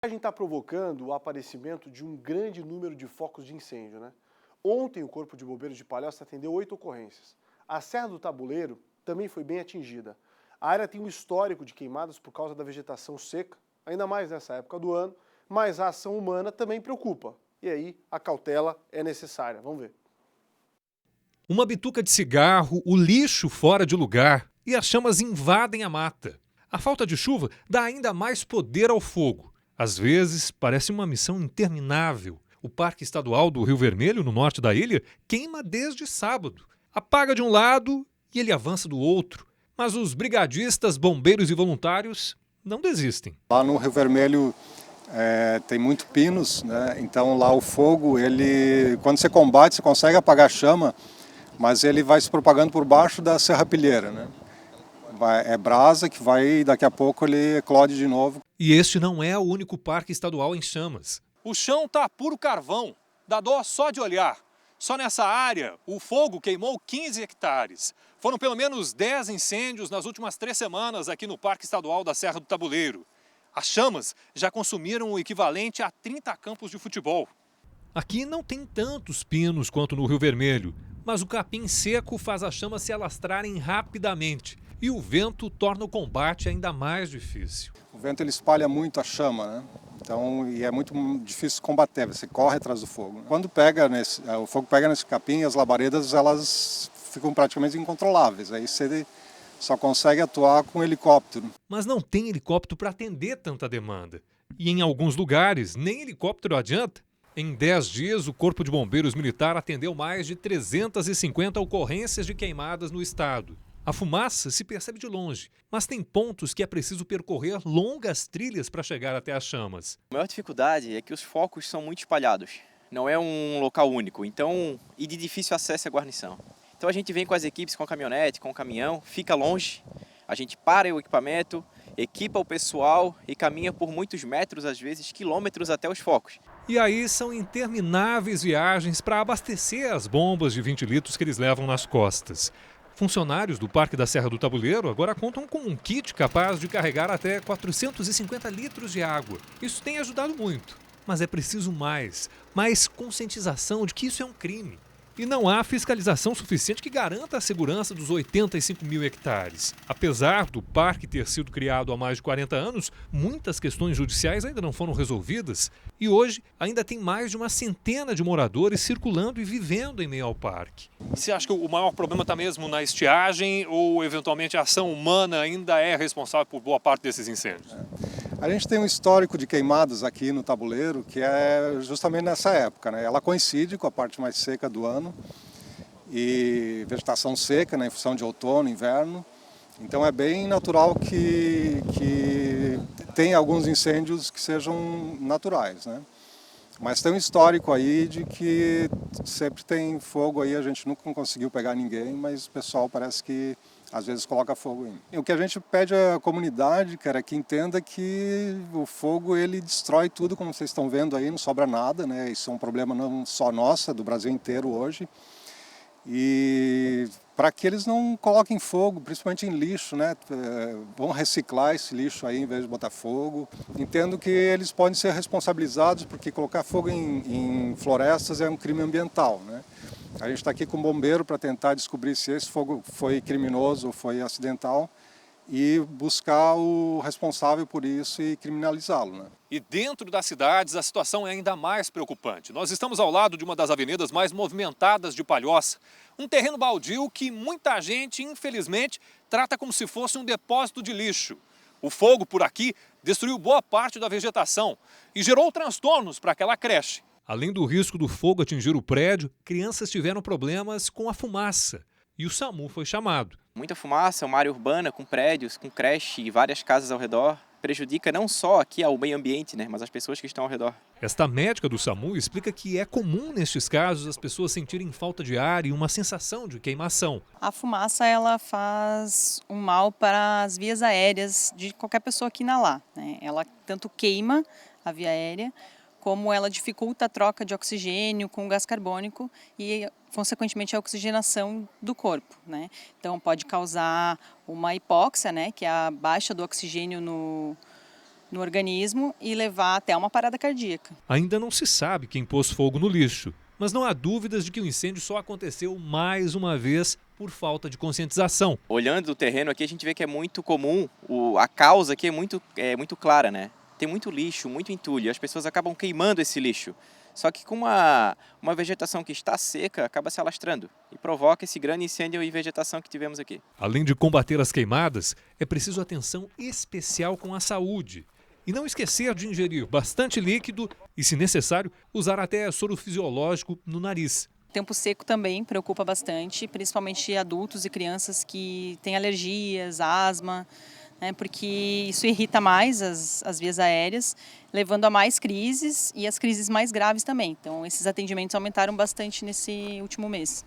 A gente está provocando o aparecimento de um grande número de focos de incêndio, né? Ontem o Corpo de Bombeiros de Palhoça atendeu 8 ocorrências. A Serra do Tabuleiro também foi bem atingida. A área tem um histórico de queimadas por causa da vegetação seca, ainda mais nessa época do ano, mas a ação humana também preocupa. E aí a cautela é necessária. Vamos ver. Uma bituca de cigarro, o lixo fora de lugar e as chamas invadem a mata. A falta de chuva dá ainda mais poder ao fogo. Às vezes, parece uma missão interminável. O Parque Estadual do Rio Vermelho, no norte da ilha, queima desde sábado. Apaga de um lado e ele avança do outro. Mas os brigadistas, bombeiros e voluntários não desistem. Lá no Rio Vermelho tem muito pinos, né? Então lá o fogo, quando você combate, você consegue apagar a chama, mas ele vai se propagando por baixo da serrapilheira, né? É brasa que vai, daqui a pouco ele eclode de novo. E este não é o único parque estadual em chamas. O chão está puro carvão, dá dó só de olhar. Só nessa área, o fogo queimou 15 hectares. Foram pelo menos 10 incêndios nas últimas 3 semanas aqui no Parque Estadual da Serra do Tabuleiro. As chamas já consumiram o equivalente a 30 campos de futebol. Aqui não tem tantos pinos quanto no Rio Vermelho, mas o capim seco faz as chamas se alastrarem rapidamente e o vento torna o combate ainda mais difícil. O vento ele espalha muito a chama, né? Então, e é muito difícil combater, você corre atrás do fogo. Quando o fogo pega nesse capim, as labaredas elas ficam praticamente incontroláveis. Aí você só consegue atuar com helicóptero. Mas não tem helicóptero para atender tanta demanda. E em alguns lugares, nem helicóptero adianta. Em 10 dias, o Corpo de Bombeiros Militar atendeu mais de 350 ocorrências de queimadas no estado. A fumaça se percebe de longe, mas tem pontos que é preciso percorrer longas trilhas para chegar até as chamas. A maior dificuldade é que os focos são muito espalhados. Não é um local único, e de difícil acesso à guarnição. Então a gente vem com as equipes, com a caminhonete, com o caminhão, fica longe, a gente para o equipamento, equipa o pessoal e caminha por muitos metros, às vezes quilômetros até os focos. E aí são intermináveis viagens para abastecer as bombas de 20 litros que eles levam nas costas. Funcionários do Parque da Serra do Tabuleiro agora contam com um kit capaz de carregar até 450 litros de água. Isso tem ajudado muito, mas é preciso mais conscientização de que isso é um crime. E não há fiscalização suficiente que garanta a segurança dos 85 mil hectares. Apesar do parque ter sido criado há mais de 40 anos, muitas questões judiciais ainda não foram resolvidas. E hoje ainda tem mais de uma centena de moradores circulando e vivendo em meio ao parque. Você acha que o maior problema está mesmo na estiagem ou, eventualmente, a ação humana ainda é responsável por boa parte desses incêndios? A gente tem um histórico de queimadas aqui no Tabuleiro, que é justamente nessa época, né? Ela coincide com a parte mais seca do ano e vegetação seca, né, em função de outono, inverno. Então é bem natural que tenha alguns incêndios que sejam naturais, né? Mas tem um histórico aí de que sempre tem fogo aí, a gente nunca conseguiu pegar ninguém, mas o pessoal parece que às vezes coloca fogo em. E o que a gente pede à comunidade, cara, é que entenda que o fogo ele destrói tudo, como vocês estão vendo aí, não sobra nada, né? Isso é um problema não só nosso, é do Brasil inteiro hoje. E para que eles não coloquem fogo, principalmente em lixo, né? Vão reciclar esse lixo aí em vez de botar fogo. Entendo que eles podem ser responsabilizados porque colocar fogo em florestas é um crime ambiental, né? A gente está aqui com o bombeiro para tentar descobrir se esse fogo foi criminoso ou foi acidental e buscar o responsável por isso e criminalizá-lo, né? E dentro das cidades a situação é ainda mais preocupante. Nós estamos ao lado de uma das avenidas mais movimentadas de Palhoça. Um terreno baldio que muita gente, infelizmente, trata como se fosse um depósito de lixo. O fogo por aqui destruiu boa parte da vegetação e gerou transtornos para aquela creche. Além do risco do fogo atingir o prédio, crianças tiveram problemas com a fumaça e o SAMU foi chamado. Muita fumaça, uma área urbana com prédios, com creche e várias casas ao redor. Prejudica não só aqui ao meio ambiente, né, mas as pessoas que estão ao redor. Esta médica do SAMU explica que é comum nestes casos as pessoas sentirem falta de ar e uma sensação de queimação. A fumaça ela faz um mal para as vias aéreas de qualquer pessoa que inalar, né? Ela tanto queima a via aérea, como ela dificulta a troca de oxigênio com o gás carbônico e, consequentemente, a oxigenação do corpo, né? Então, pode causar uma hipóxia, né, que é a baixa do oxigênio no organismo e levar até uma parada cardíaca. Ainda não se sabe quem pôs fogo no lixo, mas não há dúvidas de que o incêndio só aconteceu mais uma vez por falta de conscientização. Olhando o terreno aqui, a gente vê que é muito comum, a causa aqui é muito clara, né? Tem muito lixo, muito entulho, as pessoas acabam queimando esse lixo. Só que com uma vegetação que está seca, acaba se alastrando e provoca esse grande incêndio e vegetação que tivemos aqui. Além de combater as queimadas, é preciso atenção especial com a saúde. E não esquecer de ingerir bastante líquido e, se necessário, usar até soro fisiológico no nariz. Tempo seco também preocupa bastante, principalmente adultos e crianças que têm alergias, asma, né, porque isso irrita mais as vias aéreas, levando a mais crises e as crises mais graves também. Então, esses atendimentos aumentaram bastante nesse último mês.